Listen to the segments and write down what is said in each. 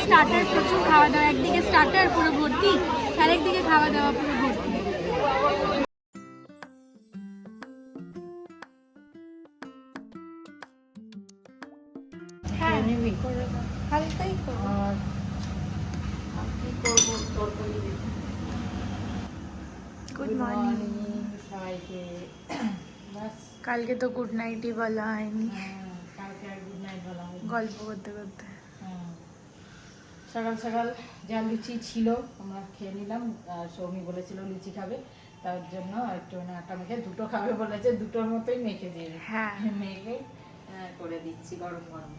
Starter প্রচুর খাওয়া দাওয়া, একদিকে স্টার্টার পুরো ভর্তি, আরেকদিকে খাওয়া দাওয়া পুরো ভর্তি। হ্যাঁ হালকাই করবো। গুড মর্নিং সবাইকে। কালকে তো গুড নাইটই বলা হয়নি, কালকে আর গুড নাইট বলা হয় গল্প করতে করতে। সকাল সকাল যা লুচি ছিল আমরা খেয়ে নিলাম, আর সৌমি বলেছিল লুচি খাবে, তার জন্য একটু আটা মেখে দুটো খাবে বলেছে, দুটোর মতোই মেখে দিয়ে মেখে করে দিচ্ছি গরম গরম।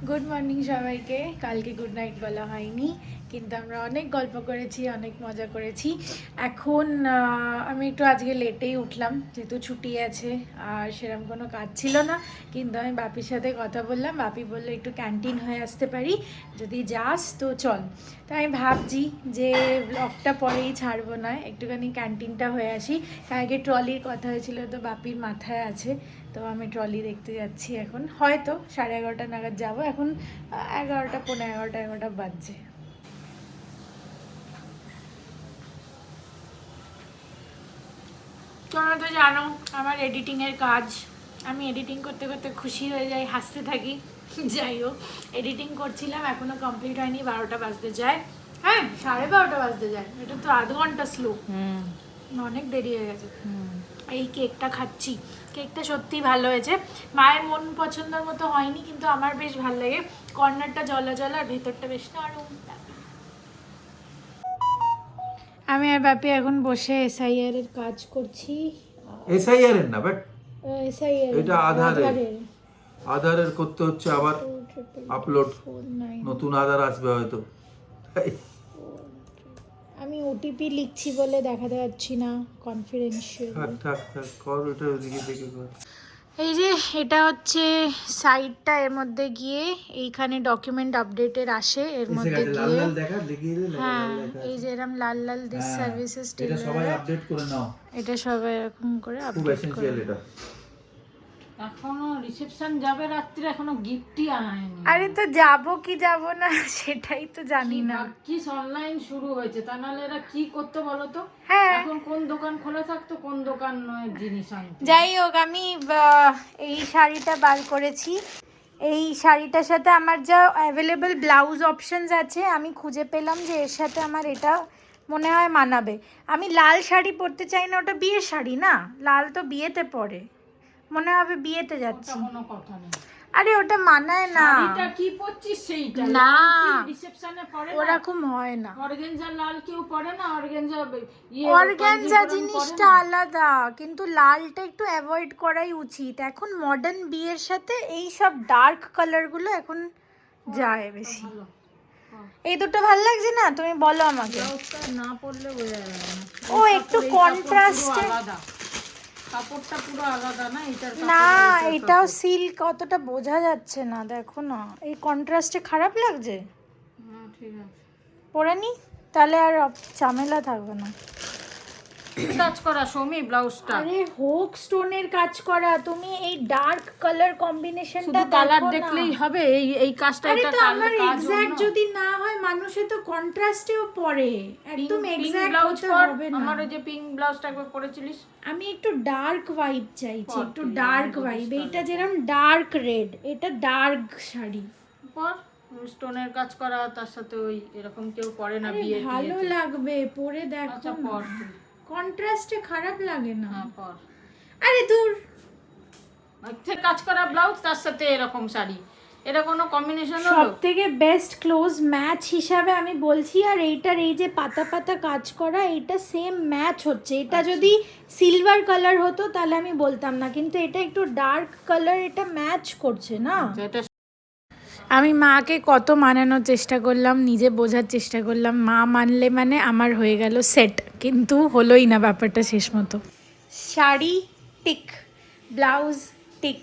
গুড মর্নিং সবাইকে। কালকে গুড নাইট বলা হয়নি, কিন্তু আমরা অনেক গল্প করেছি, অনেক মজা করেছি। এখন আমি একটু আজকে লেটেই উঠলাম, যেহেতু ছুটি আছে আর সেরকম কোনো কাজ ছিল না, কিন্তু আমি বাপির সাথে কথা বললাম। বাপি বললো একটু ক্যান্টিন হয়ে আসতে পারি, যদি যাস তো চল। তাই আমি ভাবছি যে ব্লগটা পরেই ছাড়বো, না একটুখানি ক্যান্টিনটা হয়ে আসি। আগে ট্রলির কথা হয়েছিল, তো বাপির মাথায় আছে, তো আমি ট্রলি দেখতে যাচ্ছি। এখন হয়তো 11:30 নাগাদ যাবো, এখন 11টা, 11:15 বাজছে। তোমরা তো জানো আমার এডিটিংয়ের কাজ, আমি এডিটিং করতে করতে খুশি হয়ে যাই, হাসতে থাকি। যাই হোক, এডিটিং করছিলাম, এখনও কমপ্লিট হয়নি, 12টা বাজতে যায়। হ্যাঁ 12:30 বাজতে যায়, এটা তো আধ ঘন্টা স্লো, অনেক দেরি হয়ে গেছে। এই কেকটা খাচ্ছি, কেকটা সত্যিই ভালো হয়েছে। মায়ের মন পছন্দের মতো হয়নি, কিন্তু আমার বেশ ভালো লাগে। কর্নারটা জলা জলা আর ভেতরটা বেশ নরম। আমি আর বাপি এখন বসে এসআইআর এর কাজ করছি। এসআইআর এর না, বাট এসআইআর এটা আধারের করতে হচ্ছে, আবার আপলোড, নতুন আধার আসবে হয়তো। আমি ওটিপি লিখছি বলে দেখাতে পাচ্ছি না, কনফিডেন্সিয়াল। থাক কর, ওটা ওদিকে দেখে কর। এই যে এটা হচ্ছে সাইটটা, এর মধ্যে গিয়ে এইখানে ডকুমেন্ট আপডেটের আসে, এর মধ্যে গিয়ে হ্যাঁ এই যে এরকম লাল লাল দিস সার্ভিসেস, এটা সবাই আপডেট করে নাও, এটা সবাই এরকম করে খুব আপডেট করে। এসেনশিয়াল এটা। এখনো রিসেপশন যাবে রাত্রে, এখনো গিফটই আনায়নি। আরে তো যাবো কি যাব না সেটাই তো জানি না। কি অনলাইন শুরু হয়েছে, তা নাহলে এরা কি করতে বলো তো। হ্যাঁ এখন কোন দোকান খোলা থাকতো, কোন দোকান জিনিস আনতো। যাই হোক, আমি এই শাড়িটা বার করেছি। এই শাড়িটার সাথে আমার যা অ্যাভেলেবল ব্লাউজ অপশনস আছে, আমি খুঁজে পেলাম যে এর সাথে আমার এটা মনে হয় মানাবে। আমি লাল শাড়ি পরতে চাই না, ওটা বিয়ের শাড়ি না, লাল তো বিয়েতে পরে, মনে হবে বিয়েতে যাচ্ছি। কোনো কথা নেই, আরে ওটা মানায় না। শাড়িটা কি পরছিস সেইটা না, রিসেপশনে পরে না, ওরকম হয় না। অর্গানজা লাল কেউ পরে না, অর্গানজা জিনিসটা আলাদা, কিন্তু লালটা একটু অ্যাভয়েড করাই উচিত। এখন মডার্ন বিয়ের সাথে এই সব ডার্ক কালারগুলো এখন যায় বেশি। এই দুটো ভালো লাগছে না, তুমি বলো আমাকে। না পরলে বোঝা যাবে না, ও একটু কন্ট্রাস্টে, কাপড়টা পুরো আলাদা না এটার। না এটাও সিল্ক, অতটা বোঝা যাচ্ছে না, দেখো না এই কন্ট্রাস্টে খারাপ লাগছে। ঠিক আছে, পরে নি তাহলে আর ঝামেলা থাকবে না। কাজ করা সৌমি ব্লাউজটা, আরে হোক স্টোনের কাজ করা, তুমি এই ডার্ক কালার কম্বিনেশনটা কালার দেখলেই হবে। এই কাজটা, এটা আমার এক্সাক্ট যদি না হয়, মানুষে তো কন্ট্রাস্টেও পরে, একদম এক্সাক্ট ব্লাউজ হবে না। আমার ওই যে পিঙ্ক ব্লাউজটা একবার পরেছিলিস, আমি একটু ডার্ক ভাইব চাইছি, একটু ডার্ক ভাইব। এইটা যেরকম ডার্ক রেড, এটা ডার্ক শাড়ি পর স্টোনের কাজ করা, তার সাথে ওই এরকম কেউ পরে না বিয়ে, ভালো লাগবে পরে, দেখো আচ্ছা পর, কন্ট্রাস্টে খারাপ লাগে না। হ্যাঁ পর। আরে দূর, কাজ করা ব্লাউজ তার সাথে এরকম শাড়ি, এটা কোনো কম্বিনেশন হলো? সব থেকে বেস্ট ক্লোজ ম্যাচ হিসাবে আমি বলছি। আর এইটার এই যে পাতা পাতা কাজ করা, এটা সেম ম্যাচ হচ্ছে। এটা যদি সিলভার কালার হতো তাহলে আমি বলতাম না, কিন্তু এটা একটু ডার্ক কালার, এটা ম্যাচ করছে না। এটা আমি মাকে কত মানানোর চেষ্টা করলাম, নিজে বোঝার চেষ্টা করলাম, মা মানলে মানে আমার হয়ে গেল সেট, কিন্তু হলোই না ব্যাপারটা শেষ মতো। শাড়ি টিক, ব্লাউজ টিক,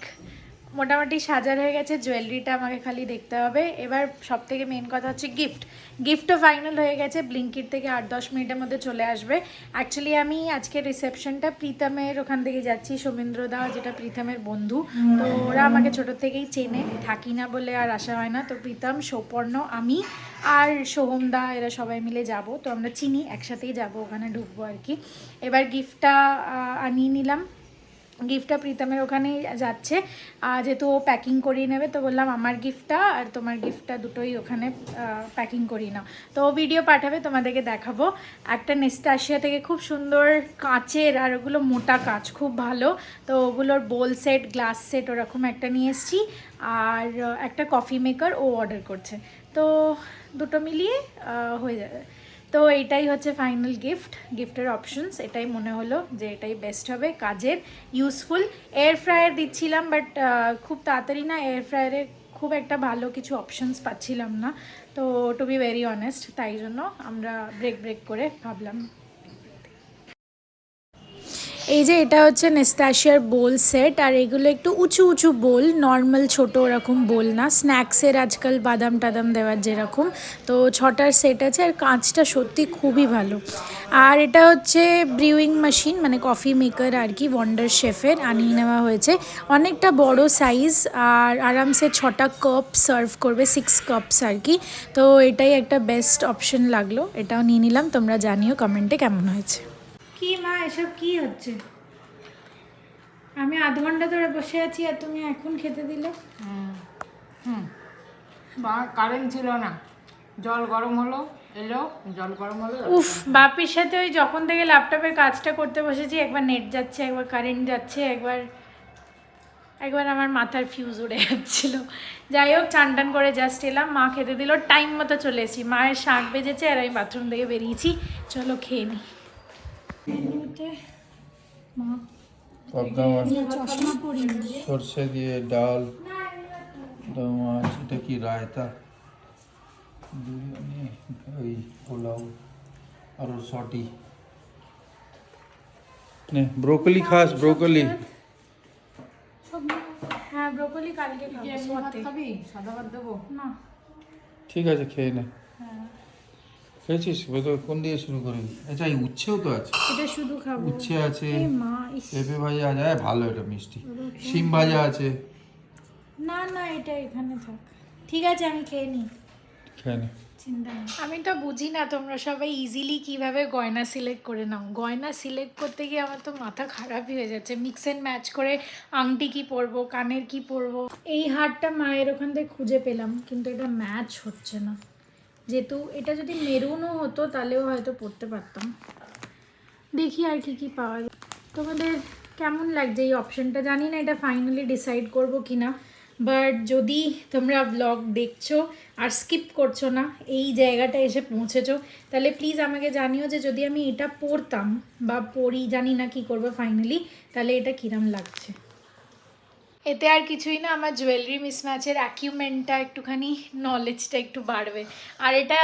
মোটামুটি সাজার হয়ে গেছে, জুয়েলারিটা আমাকে খালি দেখতে হবে। এবার সব থেকে মেন কথা হচ্ছে গিফটও ফাইনাল হয়ে গেছে, ব্লিঙ্কিট থেকে 8-10 মিনিটের মধ্যে চলে আসবে। অ্যাকচুয়ালি আমি আজকে রিসেপশনটা প্রীতমের ওখান থেকে যাচ্ছি, সৌমেন্দ্রদা যেটা প্রীতমের বন্ধু, তো ওরা আমাকে ছোটো থেকেই চেনে, থাকি না বলে আর আসা হয় না। তো প্রীতম, সৌপর্ণ, আমি আর সোহমদা এরা সবাই মিলে যাব, তো আমরা চিনি, একসাথেই যাব, ওখানে ঢুকবো আর কি। এবার গিফটটা আনিয়ে নিলাম, গিফটটা প্রীতমের ওখানেই যাচ্ছে, যেহেতু ও প্যাকিং করিয়ে নেবে, তো বললাম আমার গিফটটা আর তোমার গিফটটা দুটোই ওখানে প্যাকিং করিয়ে নাও। তো ও ভিডিও পাঠাবে, তোমাদেরকে দেখাবো। একটা নেস্টাশিয়া থেকে খুব সুন্দর কাচের, আর ওগুলো মোটা কাচ, খুব ভালো। তো ওগুলোর বোল সেট, গ্লাস সেট ওরকম একটা নিয়ে এসেছি, আর একটা কফি মেকার ও অর্ডার করছে, তো দুটো মিলিয়ে হয়ে যাবে। তো এটাই হচ্ছে ফাইনাল গিফটের অপশনস। এটাই মনে হলো যে এটাই বেস্ট হবে, কাজের, ইউজফুল। এয়ার ফ্রায়ার দিচ্ছিলাম, বাট খুব তাড়াতাড়ি না, এয়ার ফ্রায়ারে খুব একটা ভালো কিছু অপশনস পাচ্ছিলাম না, তো টু বি ভেরি অনেস্ট, তাই জন্য আমরা ব্রেক করে ভাবলাম। এই যে এটা হচ্ছে নেস্টাশিয়ার বোল সেট, আর এগুলো একটু উঁচু উঁচু বোল, নর্মাল ছোট ওরকম বোল না, স্ন্যাক্সের আজকাল বাদাম টাদাম দেওয়ার যেরকম। তো 6টার সেট আছে, আর কাঁচটা সত্যি খুবই ভালো। আর এটা হচ্ছে ব্রিউইং মেশিন, মানে কফি মেকার আর কি, ওয়ান্ডার শেফের আনিয়ে নেওয়া হয়েছে, অনেকটা বড় সাইজ, আর আরামসে 6টা কাপ সার্ভ করবে, 6 কাপস আর কি। তো এটাই একটা বেস্ট অপশন লাগলো, এটাও নিয়ে নিলাম। তোমরা জানিও কমেন্টে কেমন হয়েছে। কি মা, এসব কি হচ্ছে? আমি আধ ঘন্টা ধরে বসে আছি আর তুমি এখন খেতে দিলে? কারেন্ট ছিল না, জল গরম হলো, এলো, জল গরম হলো। উফ, বাপির সাথে ওই যখন থেকে ল্যাপটপের কাজটা করতে বসেছি, একবার নেট যাচ্ছে, একবার কারেন্ট যাচ্ছে, একবার আমার মাথার ফিউজ উড়ে যাচ্ছিলো। যাই হোক, চান টান করে জাস্ট এলাম, মা খেতে দিল, টাইম মতো চলে এসেছি, মায়ের 7 বেজেছে আর আমি বাথরুম থেকে বেরিয়েছি। চলো খেয়ে নিই। মা চশমা পরি, সর্ষে দিয়ে ডাল, মাছ, এটা কি রায়তা, বিরিয়ানি, ওই পোলাও, আর সটি। নে ব্রোকলি খাস? ব্রোকলি হ্যাঁ, ব্রোকলি কালকে খাবি? সাদা ভাত দেবো না। ঠিক আছে, খেয়ে নে। খেয়েছিস? কোন দিয়ে শুরু করবি? আচ্ছা, এই উচ্ছেও তো আছে, এটা শুধু খাবো। উচ্ছে আছে, মা, পেঁপে ভাজা আছে, ভালো, এটা মিষ্টি, শিম ভাজা আছে। না না, এটা এখানে থাক, ঠিক আছে, আমি খেয়ে নিই, খেয়ে নে। চিন্তা নেই। আমি তো বুঝি না তোমরা সবাই ইজিলি কিভাবে গয়না সিলেক্ট করে নাও। গয়না সিলেক্ট করতে গিয়ে আমার তো মাথা খারাপই হয়ে যাচ্ছে, মিক্স অ্যান্ড ম্যাচ করে আংটি কি পরবো, কানের কি পরবো। এই হারটা মায়ের ওখান থেকে খুঁজে পেলাম, কিন্তু এটা ম্যাচ হচ্ছে না, যেহেতু এটা যদি মেরুনও হতো তাহলেও হয়তো পরতে পারতাম। দেখি আর কি পাওয়া যায়। তোমাদের কেমন লাগছে এই অপশানটা জানি না, এটা ফাইনালি ডিসাইড করবো কি না, বাট যদি তোমরা ব্লগ দেখছো আর স্কিপ করছো না, এই জায়গাটা এসে পৌঁছেছো, তাহলে প্লিজ আমাকে জানিও যে যদি আমি এটা পরতাম বা পরি, জানি না কি করবো ফাইনালি, তাহলে এটা কিরম লাগছে। এতে আর কিছুই না, আমার জুয়েলারি মিসম্যাচের অ্যাকিউমেন্টটা একটুখানি, নলেজটা একটু বাড়বে। আর এটা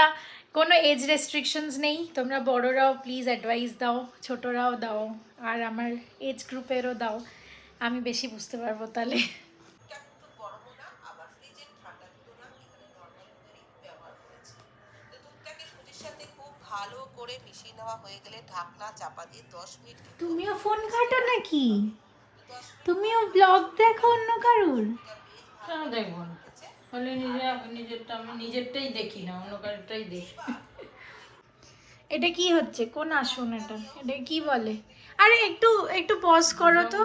কোনো এজ রেস্ট্রিকশনস নেই, তোমরা বড়রাও প্লিজ অ্যাডভাইস দাও, ছোটরাও দাও, আর আমার এজ গ্রুপেরও দাও, আমি বেশি বুঝতে পারবো তাহলে। ভালো করে মিশিয়ে নেওয়া হয়ে গেলে ঢাকনা চাপা দিয়ে 10 মিনিট। তুমিও ফোন ঘাটো নাকি? তুমিও ব্লগ দেখো অন্য কারুর? কেন দেখবো না? বলে নিজেরটা আমি নিজেরটাই দেখি না, অন্য কারোরটাই দেখি। এটা কি হচ্ছে? কোন আসন এটা? এটা কি বলে? আরে একটু পজ করো তো,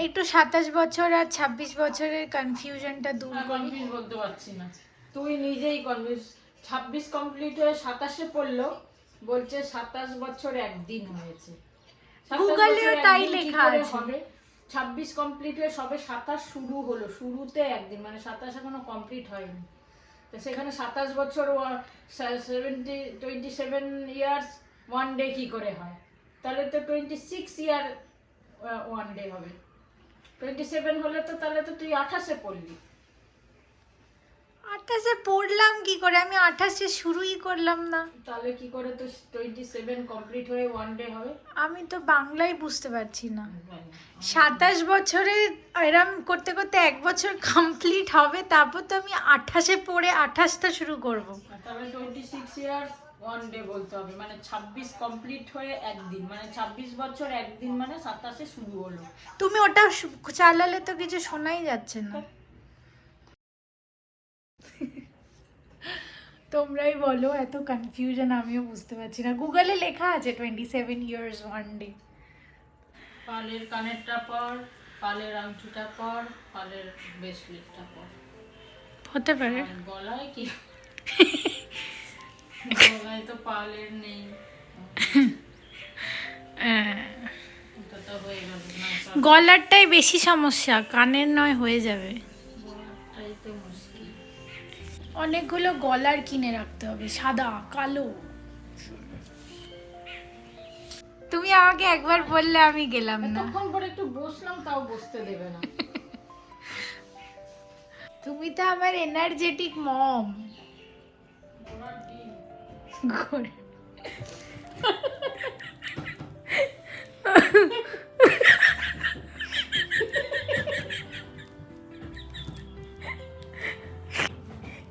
একটু 27 বছর আর 26 বছরের কনফিউশনটা দূর করি। কনফিউজ বলতে পারছি না, তুই নিজেই কনফিউজ। 26 কমপ্লিট হয়ে 27-এ পড়লো, বলছে 27 বছর একদিন হয়েছে। গুগলেও তাই লেখা আছে। 26 কমপ্লিট হয়ে সবে 27 শুরু হলো, শুরুতে একদিন, মানে 27 এখনো কমপ্লিট হয়নি, তো সেখানে 27 বছর 27 ইয়ার্স 1 ডে কি করে হয়? তাহলে তো 26 ইয়ার 1 ডে হবে। 27 হলে তো তাহলে তো তুই 28-এ পড়লি। 28-এ পড়লাম কি করে? আমি 28-এ শুরুই করলাম না। তাহলে কি করে তো 27 কমপ্লিট হয়ে 1 ডে হবে? আমি তো বাংলাই বুঝতে পারছি না। 27 বছরে এরম করতে করতে 1 বছর কমপ্লিট হবে, তারপর তো আমি 28-এ পড়ে 28টা শুরু করব। তাহলে 26 ইয়ার্স 1 ডে বলতে হবে, মানে 26 কমপ্লিট হয়ে একদিন, মানে 26 বছর একদিন, মানে 27-এ শুরু হলো। তুমি ওটা চালালে তো কিছু শোনাই যাচ্ছে না। তোমরাই বলো, এত কনফিউশন আমিও বুঝতে পারছি না। গুগলে লেখা আছে 27 ইয়ার্স 1 ডে। পালের কানেরটা পর, পালের আংটিটা পর, পালের ব্রেসলেটটা পর। হতে পারে। আর গলায় কি? গলায় তো পালের নেই। ওটা তো হয়ে গেল না, গলারটাই বেশি সমস্যা, কানের নয় হয়ে যাবে। গলাটাই তো মুশকিল। অনেকগুলো গলার কিনে রাখতে হবে, সাদা কালো। তুমি আমাকে একবার বললে আমি গেলাম না। তখন পরে একটু বসলাম, তাও বসতে দেবে না। তুমি তো আমার এনার্জেটিক মম। ঘোড়ার ডিম।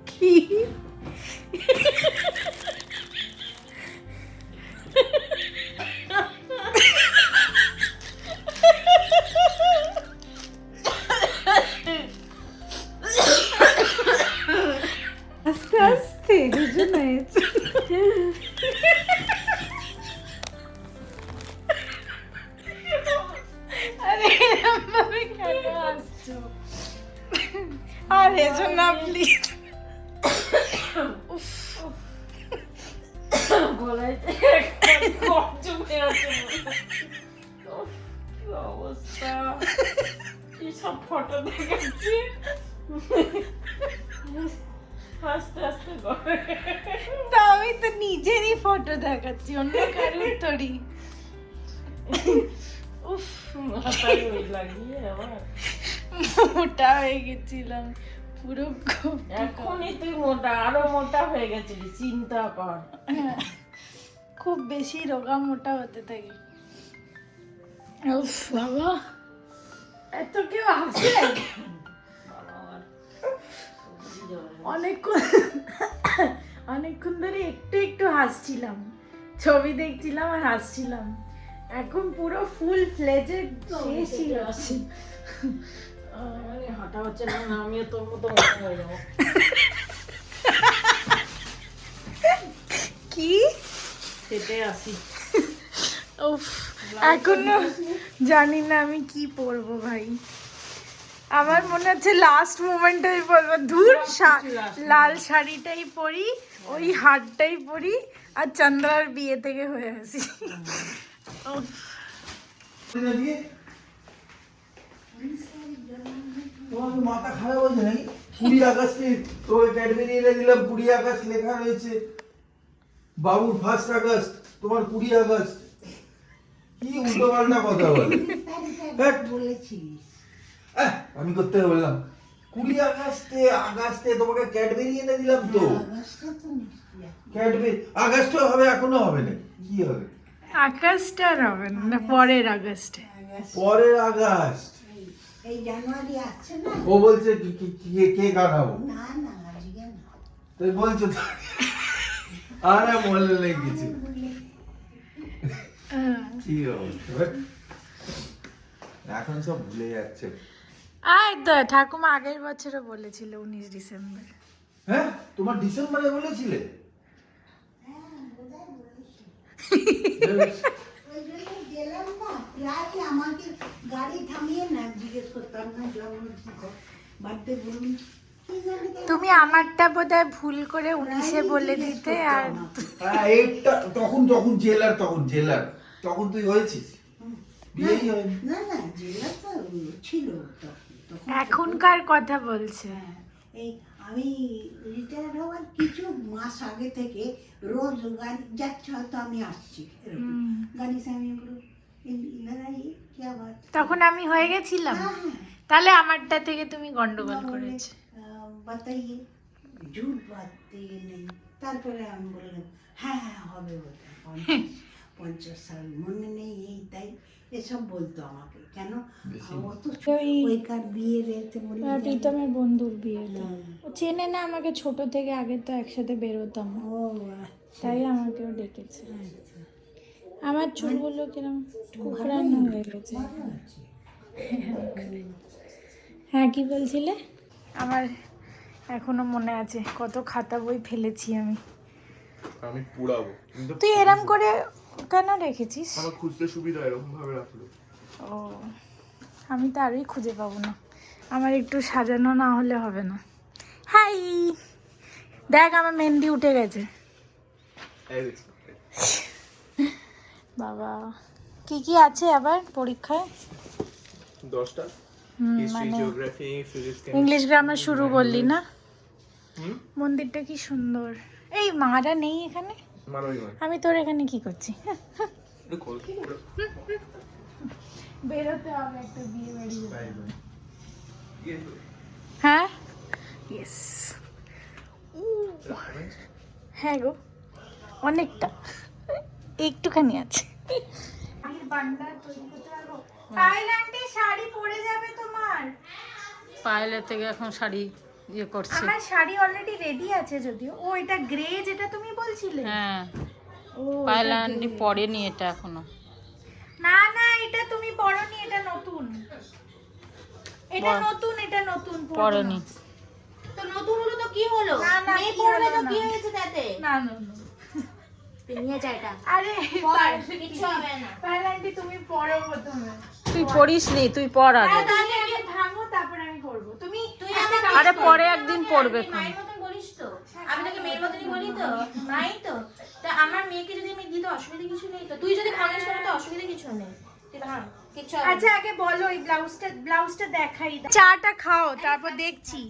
কি? আস্তে আস্তে বুঝো না। আরে আমি কেন আসছো? আর এসো না প্লিজ। গলায় কফ জমে আছে মনে হয়। উফ, কি অবস্থা! কি সব ফটো দেখাচ্ছি। আস্তে আস্তে করে। তা আমি তো নিজেরই ফটো দেখাচ্ছি, অন্য কারোর তোরই। উফ, মাথায় ওই লাগিয়ে আবার। মোটা হয়ে গেছিলাম পুরো। এখনই তুই মোটা, আরো মোটা হয়ে গেছিলি, চিন্তা কর। খুব বেশি রোগা মোটা হতে থাকি। উফ বাবা, এত কেউ হাসে? অনেকক্ষণ ধরে একটু একটু হাসছিলাম, ছবি দেখছিলাম আর হাসছিলাম। এখন পুরো ফুল ফ্লেজেড শেষই আছে। হাঁটা হচ্ছে না, আমিও তোর মতো মোটা হয়ে যাবো। কি হেঁটে আসি। উফ, এখনো জানি না আমি কি পরবো ভাই। আমার মনে হচ্ছে লাস্ট মোমেন্টটাই বলবো, ধুর লাল শাড়িটাই পরি, ওই হারটাই পরি, আর চন্দ্রার বিয়ে থেকে হয়ে আসি। উফ, তোমার মাথা খারাপ হয়েছে নাকি? 20 আগস্টে তোকে ক্যাডবেরি এনে দিলাম, 20 আগস্ট লেখা রয়েছে। বাবুর 1 আগস্ট, তোমার 20 আগস্ট। কি উল্টো পাল্টা কথা বলে। আমি করতে বললাম 20 আগস্টে তোমাকে ক্যাডবেরি এনে দিলাম তো। ক্যাডবেরি আগস্টে হবে, এখনো হবে না? কি হবে? আগস্টে আর হবে না, পরের আগস্টে। পরের আগস্ট এই জানুয়ারি আসছে না? ও বলছে কে গানাবো? না না, আজকে না। তুই বলছো তো। আরে বললে নেই কিছু। কি অবস্থা, এখন সব ভুলে যাচ্ছে। আয় তো ঠাকুমা আগের বছরও বলেছিল 19 ডিসেম্বর। হ্যাঁ, তোমার ডিসেম্বরে বলেছিলে? ওই জন্য গেলাম না, প্রায় আমাকে গাড়ি থামিয়ে না জিজ্ঞেস করতাম না জন্মদিন বাড়িতে বলুন কি জানি কেন। তুমি আমারটা বোধহয় ভুল করে 19-এ বলে দিতে। আর হ্যাঁ, এইটা তখন জেলার তখন তুই হয়েছিস, বিয়েই হয়নি। না না, জেলা তো ছিল তখন। এখনকার কথা বলছে। হ্যাঁ, এই আমি রিটায়ার হওয়ার কিছু মাস আগে থেকে রোজ গাড়ি যাচ্ছে, হয়তো আমি আসছি এরকম গাড়ি সামিয়ে বলো ইনারাই কি আবার। তখন আমি হয়ে গেছিলাম, হ্যাঁ হ্যাঁ, তাহলে আমারটা থেকে তুমি গন্ডগোল করেছো। बताइए জুট বাঁধতে নেই। তারপরে আমি বললাম হ্যাঁ হ্যাঁ হবে ওটা 50 সাল মনে নেই এই তাই এসব বলতো আমাকে। কেন অত ওইকার বিয়ের এতে বলে প্রীতমের বন্ধুর বিয়েতে ও চেনে না আমাকে ছোট থেকে, আগে তো একসাথে বেরোতাম, ও তাই আমাকেও ডেকেছে। আচ্ছা আমার চুলগুলো কিরম কুকড়ানো হয়ে গেছে। হ্যাঁ কি বলছিলে? আমার এখনো মনে আছে কত খাতা বই ফেলেছি আমি। আমি পুড়াবো, কিন্তু তুই এরম করে কেন রেখেছিস? আমার খুঁজতে সুবিধা এরকম ভাবে রাখলো। ও আমি তো আরই খুঁজে পাবো না, আমার একটু সাজানো না হলে হবে না। হাই দেখ আমার মেহেন্দি উঠে গেছে। বাবা কি কি আছে আবার পরীক্ষায়? 10টা history, geography, physics, English grammar শুরু করলি না? মন্দিরটা কি সুন্দর। এই মারা নেই এখানে, আমি তোর এখানে কি করছি? বেরোতে হবে একটা বিয়ে বাড়ি। হ্যাঁ ইয়েস, হ্যাঁ গো অনেকটা, একটুখানি আছে। শাড়ি পরে যাবে তোমার? পায়েলের থেকে এখন শাড়ি ইয়ে করছে। আমার শাড়ি অলরেডি রেডি আছে, যদিও ও এটা গ্রে যেটা তুমি বলছিলে। হ্যাঁ ও পায়েল আন্টি পরেনি এটা এখনো। না না এটা তুমি পরনি, এটা নতুন, এটা নতুন, এটা নতুন পরেনি। তো নতুন হলো তো কি হলো? না না মেয়ে পড়বে তো কি হয়েছে তাতে? না না না নিয়ে যা এটা। আরে কিচ্ছু হবে না। পায়েল আন্টি তুমি পরো প্রথমে। তুই পড়িস নি, তুই পড় আগে। তাহলে আগে ভাঙো তারপরে আমি পরবো। তুমি তুই আমাকে আরে পরে একদিন পড়বে। মায়ের মতন বলিস তো? আমি তোকে মেয়ের মতনই বলি তো? মাই তো। তা আমার মেয়েকে যদি আমি দিতে অসুবিধা কিছু নেই তো? তুই যদি ভাঙিস তো অসুবিধা কিছু নেই। তুই ভাঙ, কিচ্ছু হবে না। আচ্ছা আগে বলো এই ব্লাউজটা দেখাই দাও। চাটা খাও তারপর দেখছি।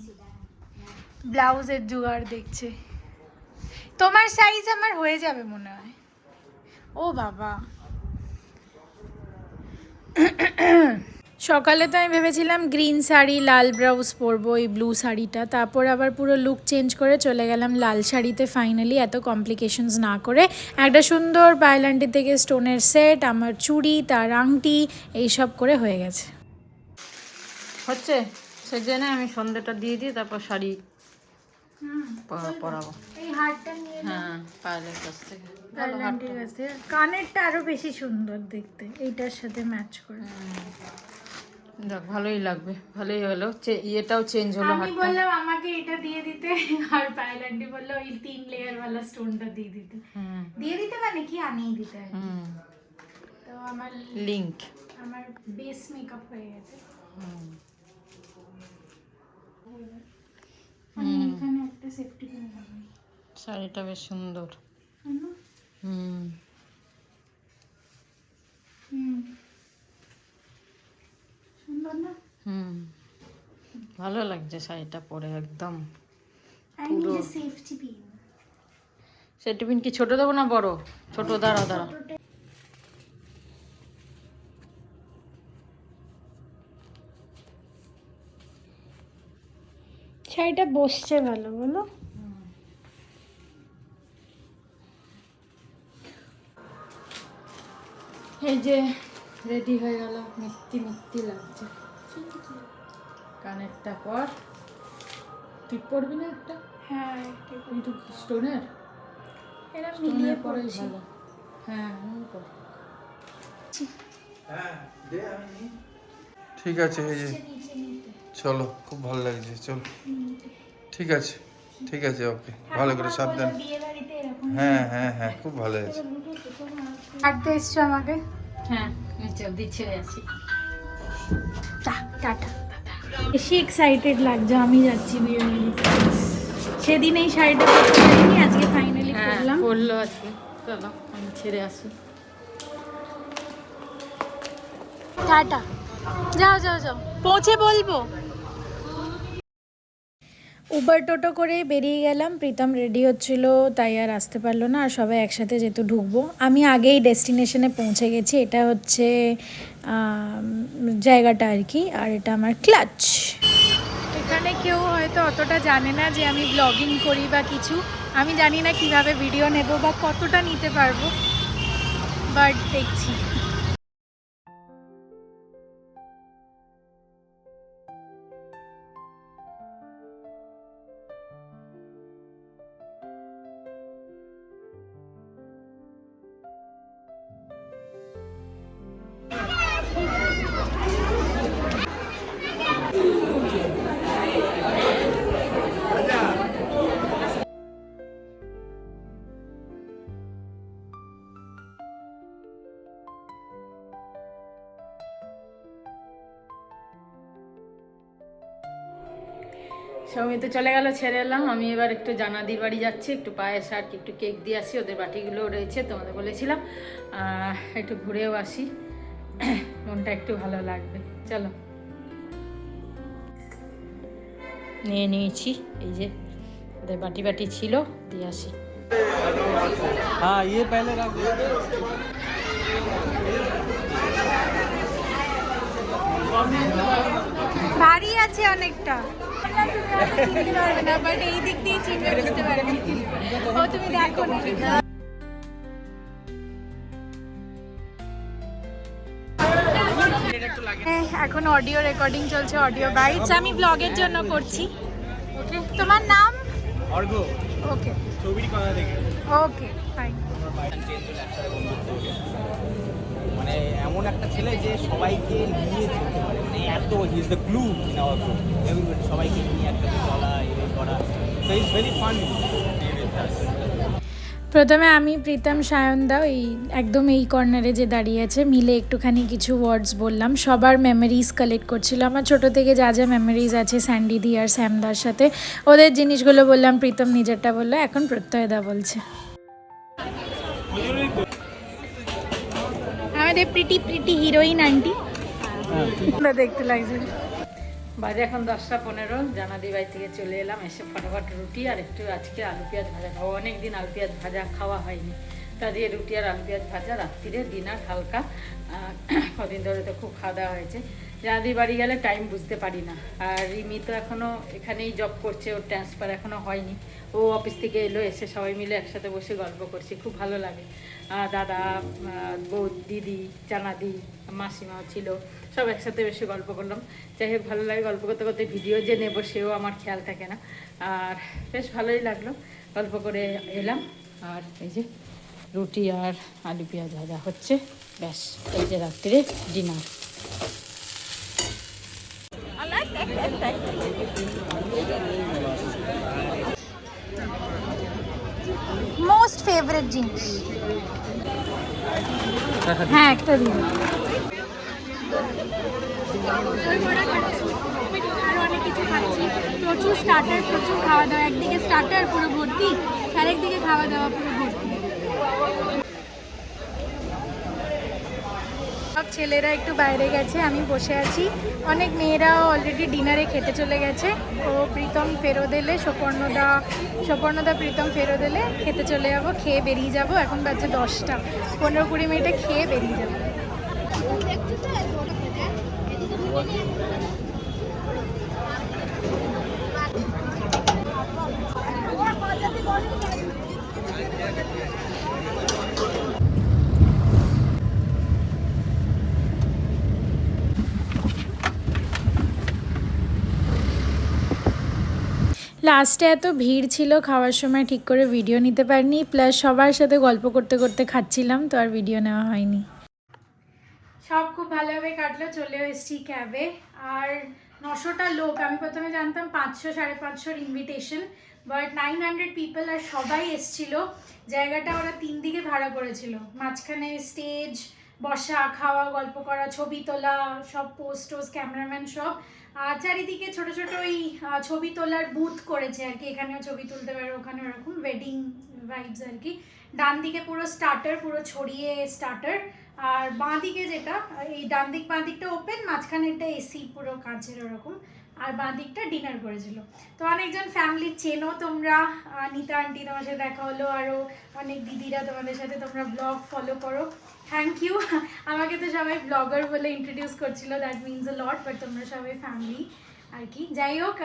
ব্লাউজের জোগাড় দেখছে। তোমার সাইজ আমার হয়ে যাবে মনে হয়। ও বাবা সকালে তো আমি ভেবেছিলাম গ্রিন শাড়ি লাল ব্লাউজ পরবো, এই ব্লু শাড়িটা, তারপর আবার পুরো লুক চেঞ্জ করে চলে গেলাম লাল শাড়িতে। ফাইনালি এত কমপ্লিকেশনস না করে একটা সুন্দর পায়েল আন্টি থেকে স্টোনের সেট, আমার চুড়ি, তার আংটি, এইসব করে হয়ে গেছে। হচ্ছে সেই জন্য আমি সন্ধ্যেটা দিয়ে দিই, তারপর শাড়ি পরাবো। এই হারটা নিয়ে হ্যাঁ পায়েলের কাছ থেকে। পায়েল আন্টির কাছে। কানেরটা আরো বেশি সুন্দর দেখতে, এইটার সাথে ম্যাচ করে। দেখ ভালোই লাগবে, ভালোই হলো। ইয়েটাও চেঞ্জ হলো। আমি বললাম আমাকে এটা দিয়ে দিতে, আর পায়েল আন্টি বললো ওই 3 লেয়ার वाला স্টোনটা দিয়ে দিতে। দিয়ে দিতে মানে কি আনিয়ে দিতে আর কি। তো আমার লিংক, আমার বেস মেকআপ হয়ে গেছে। আমি এখানে একটা সেফটি পিন লাগাই। শাড়িটা বেশ সুন্দর। হুম সুন্দর না? ভালো লাগছে শাড়িটা পরে একদম। I need a safety pin. Safety pin কি ছোট দেবো না বড়? ছোট, দাঁড়া দাঁড়া। শাড়িটা বসছে ভালো বলো? এই যে রেডি হয়ে গেল, মিষ্টি মিষ্টি লাগছে। কানেরটা পর, তুই পরবি না একটা? হ্যাঁ একটু স্টোনের, এরা মিলিয়ে পরেই পড়ছি। ভালো। হ্যাঁ পর। হ্যাঁ দে আমি। ঠিক আছে এই যে চলো, খুব ভালো লাগছে, চলো ঠিক আছে ঠিক আছে, ওকে ভালো করে সাবধান। বিয়ে বাড়িতে এরকম হ্যাঁ হ্যাঁ হ্যাঁ খুব ভালো আছে। হাঁটতে এসছো আমাকে? হ্যাঁ নিচে দিচ্ছে আসি। টাটা। বেশি এক্সাইটেড লাগছে, আমি যাচ্ছি বিয়ে বাড়িতে। সেদিন এই শাড়িটা পরতে পারিনি, আজকে ফাইনালি পরলাম। পরলো আজকে। চলো আমি ছেড়ে আসি। টাটা, যাও যাও যাও, পৌঁছে বলবো। উবার টোটো করে বেরিয়ে গেলাম। প্রীতম রেডি হচ্ছিল, তাই আর আসতে পারলো না, আর সবাই একসাথে যেহেতু ঢুকবো। আমি আগেই ডেস্টিনেশনে পৌঁছে গেছি। এটা হচ্ছে জায়গাটা আর কি, আর এটা আমার ক্লাচ। এখানে অনেকেও হয়তো অতটা জানে না যে আমি ব্লগিং করি বা কিছু, আমি জানি না কিভাবে ভিডিও নেব বা কতটা নিতে পারবো, বাট দেখছি। সৌমি তো চলে গেল, ছেড়ে এলাম। আমি এবার একটু জানাদির বাড়ি যাচ্ছি, একটু পায়েস আর কি একটু কেক দিয়ে আসি, ওদের বাটিগুলো রয়েছে তোমাদের বলেছিলাম, একটু ঘুরেও আসি, মনটা একটু ভালো লাগবে। চলো, নিয়ে নিয়েছি, এই যে ওদের বাটি ছিল, দিয়ে আসি। হ্যাঁ ये पहले रख दो। ভারী আছে অনেকটা, চিনতে পারবে না, বাট এই দিক দিয়ে চিনবে, বুঝতে পারবে। ও তুমি দেখো না। এখন অডিও রেকর্ডিং চলছে, অডিও বাইটস আমি ব্লগের জন্য করছি। ওকে, তোমার নাম? অর্ঘ। ওকে, ছবির কথা দেখে ওকে, ফাইন। মানে এমন একটা ছেলে যে সবাইকে নিয়ে চলতে পারে, মানে এত is the glue in our group, everybody সবাইকে নিয়ে একটা চলা এই করা, সো ইটস ভেরি ফান। প্রথমে আমি প্রীতম সায়নদা এই একদম এই কর্নারে যে দাঁড়িয়ে আছে মিলে একটুখানি কিছু ওয়ার্ডস বললাম, সবার মেমোরিজ কালেক্ট করছিল, আমার ছোট থেকে যা যা মেমোরিজ আছে স্যান্ডিদি আর স্যামদার সাথে, ওদের জিনিসগুলো বললাম, প্রীতম নিজেরটা বললো, এখন প্রত্যয়দা বলছে। আমাদের প্রিটি হিরোইন আন্টি দেখতে লাগছে। বাজে এখন 10টা 15, জানাদি বাড়ি থেকে চলে এলাম, এসে ফটাফট রুটি আর একটু আজকে আলু পেঁয়াজ ভাজা খাওয়া, অনেকদিন আলু পেঁয়াজ ভাজা খাওয়া হয়নি, তা দিয়ে রুটি আর আলু পেঁয়াজ ভাজা, রাত্রিরে ডিনার হালকা, কদিন ধরে তো খুব খাওয়া দাওয়া হয়েছে। জানাদি বাড়ি গেলে টাইম বুঝতে পারি না, আর রিমি তো এখনও এখানেই জব করছে, ওর ট্রান্সফার এখনও হয়নি, ও অফিস থেকে এলো, এসে সবাই মিলে একসাথে বসে গল্প করছি, খুব ভালো লাগে। দাদা, বউ, দিদি, জানাদি, মাসিমাও ছিল, সব একসাথে বেশি গল্প করলাম। যাই হোক, ভালো লাগে গল্প করতে করতে, ভিডিও যে নেবো সেও আমার খেয়াল থাকে না, আর বেশ ভালোই লাগলো, গল্প করে এলাম। আর এই যে রুটি আর আলু পেঁয়াজ ভাজা হচ্ছে, ব্যাস এই যে রাত্রে ডিনার। মোস্ট ফেভারিট জিনিস, হ্যাঁ একটা দিন আরো অনেক কিছু খাচ্ছি, প্রচুর স্টার্টার, প্রচুর খাওয়া দাওয়া, একদিকে স্টার্টার পুরো ভর্তি, আরেকদিকে খাওয়া দাওয়া পুরো ভর্তি। সব ছেলেরা একটু বাইরে গেছে, আমি বসে আছি, অনেক মেয়েরাও অলরেডি ডিনারে খেতে চলে গেছে। ও প্রীতম ফেরত এলে, স্বপর্ণদা প্রীতম ফেরত এলে খেতে চলে যাবো, খেয়ে বেরিয়ে যাবো। এখন বাজে 10টা, 15-20 মিনিটে খেয়ে বেরিয়ে যাবো। লাস্টে এত ভিড় ছিল, খাওয়ার সময় ঠিক করে ভিডিও নিতে পারিনি, প্লাস সবার সাথে গল্প করতে করতে খাচ্ছিলাম, তো আর ভিডিও নেওয়া হয়নি। সব খুব ভালোভাবে কাটলো, চলেও এসেছি ক্যাবে। আর 900টা লোক, আমি প্রথমে জানতাম 500-550 ইনভিটেশন, বাট 900 পিপল, আর সবাই এসছিল। জায়গাটা ওরা 3 দিকে ভাড়া করেছিল, মাঝখানে স্টেজ, বসা, খাওয়া, গল্প করা, ছবি তোলা, সব পোস্টোস, ক্যামেরাম্যান সব, আর চারিদিকে ছোট ছোট ওই ছবি তোলার বুথ করেছে আর কি, এখানেও ছবি তুলতে পারো, ওখানে ওরকম ওয়েডিং ভাইবস আর কি। ডান দিকে পুরো স্টার্টার, পুরো ছড়িয়ে স্টার্টার, আর বাঁ দিকে যেটা, এই ডান দিক বাঁ দিকটা ওপেন, মাঝখানে একটা এসি পুরো কাঁচের ওরকম, আর বাঁ দিকটা ডিনার করেছিল। তো অনেকজন ফ্যামিলির চেনো তোমরা, নিতা আন্টি তোমার সাথে দেখা হলো, আরও অনেক দিদিরা তোমাদের সাথে, তোমরা ব্লগ ফলো করো, থ্যাংক ইউ। আমাকে তো সবাই ব্লগার বলে ইন্ট্রোডিউস করছিল, that means a lot, but তোমরা সবাই ফ্যামিলি, আর কি যাই হোক,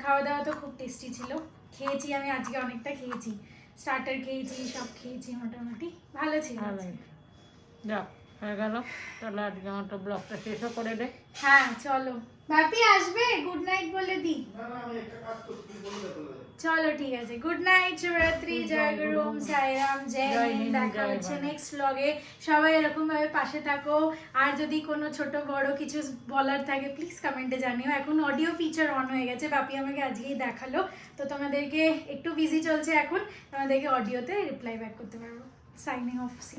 খাওয়া দাওয়া তো খুব টেস্টি ছিল, খেয়েছি আমি আজকে অনেকটা খেয়েছি, স্টার্টার খেয়েছি, সব খেয়েছি মোটামুটি, ভালো ছিল আজকে। যাক হয়ে গেল, তাহলে আজকে আমার তো ব্লগটা শেষও করে দে। হ্যাঁ চলো, বাপি আসবে, গুড নাইট বলে দি। চলো ঠিক আছে, গুড নাইট, শুভরাত্রি, জয় গুরু, ওম সাইরাম, জয় হিন্দ। দেখা হচ্ছে নেক্সট ব্লগে। সবাই এরকম ভাবে পাশে থাকো, আর যদি কোনো ছোট বড় কিছু বলার থাকে প্লিজ কমেন্টে জানিও। এখন অডিও ফিচার অন হয়ে গেছে, বাপি আমাকে আজকেই দেখালো, তো তোমাদেরকে একটু বিজি চলছে এখন, তোমাদেরকে অডিওতে রিপ্লাই ব্যাক করতে পারবো। Signing off, C.